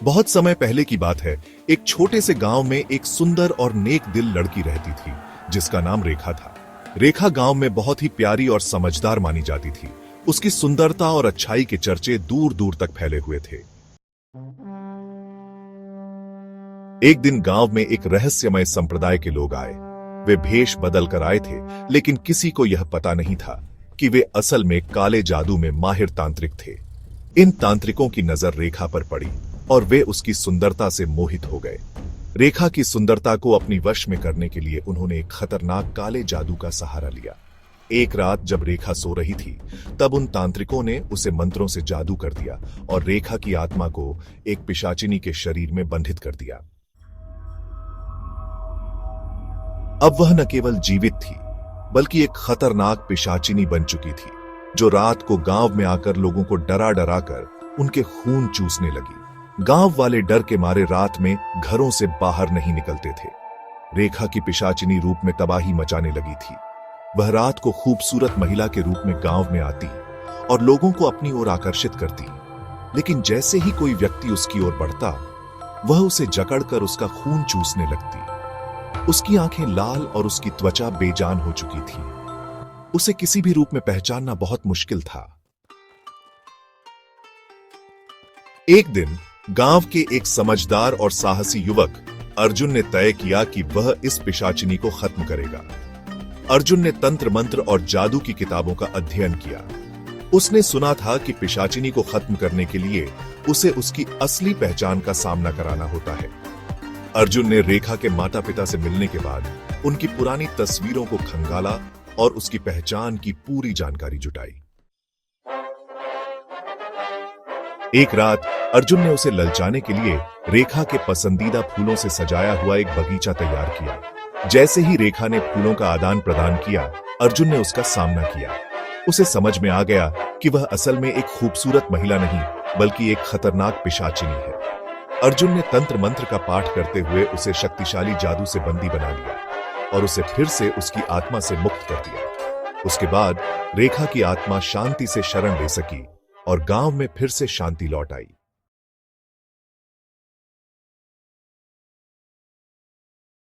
बहुत समय पहले की बात है। एक छोटे से गांव में एक सुंदर और नेक दिल लड़की रहती थी जिसका नाम रेखा था। रेखा गांव में बहुत ही प्यारी और समझदार मानी जाती थी। उसकी सुंदरता और अच्छाई के चर्चे दूर दूर तक फैले हुए थे। एक दिन गांव में एक रहस्यमय संप्रदाय के लोग आए। वे भेष बदल कर आए थे, लेकिन किसी को यह पता नहीं था कि वे असल में काले जादू में माहिर तांत्रिक थे। इन तांत्रिकों की नजर रेखा पर पड़ी और वे उसकी सुंदरता से मोहित हो गए। रेखा की सुंदरता को अपनी वश में करने के लिए उन्होंने एक खतरनाक काले जादू का सहारा लिया। एक रात जब रेखा सो रही थी, तब उन तांत्रिकों ने उसे मंत्रों से जादू कर दिया और रेखा की आत्मा को एक पिशाचिनी के शरीर में बंधित कर दिया। अब वह न केवल जीवित थी, बल्कि एक खतरनाक पिशाचिनी बन चुकी थी, जो रात को गांव में आकर लोगों को डरा डरा कर उनके खून चूसने लगी। गांव वाले डर के मारे रात में घरों से बाहर नहीं निकलते थे। रेखा की पिशाचिनी रूप में तबाही मचाने लगी थी। वह रात को खूबसूरत महिला के रूप में गांव में आती और लोगों को अपनी ओर आकर्षित करती, लेकिन जैसे ही कोई व्यक्ति उसकी ओर बढ़ता, वह उसे जकड़कर उसका खून चूसने लगती। उसकी आंखें लाल और उसकी त्वचा बेजान हो चुकी थी। उसे किसी भी रूप में पहचानना बहुत मुश्किल था। एक दिन गांव के एक समझदार और साहसी युवक अर्जुन ने तय किया कि वह इस पिशाचिनी को खत्म करेगा। अर्जुन ने तंत्र मंत्र और जादू की किताबों का अध्ययन किया। उसने सुना था कि पिशाचिनी को खत्म करने के लिए उसे उसकी असली पहचान का सामना कराना होता है। अर्जुन ने रेखा के माता पिता से मिलने के बाद उनकी पुरानी तस्वीरों को खंगाला और उसकी पहचान की पूरी जानकारी जुटाई। एक रात अर्जुन ने उसे ललचाने के लिए रेखा के पसंदीदा फूलों से सजाया हुआ एक बगीचा तैयार किया। जैसे ही रेखा ने फूलों का आदान प्रदान किया, अर्जुन ने उसका सामना किया। उसे समझ में आ गया कि वह असल में एक खूबसूरत महिला नहीं, बल्कि एक खतरनाक पिशाचिनी है। अर्जुन ने तंत्र मंत्र का पाठ करते हुए उसे शक्तिशाली जादू से बंदी बना लिया और उसे फिर से उसकी आत्मा से मुक्त कर दिया। उसके बाद रेखा की आत्मा शांति से शरण ले सकी और गांव में फिर से शांति लौट आई।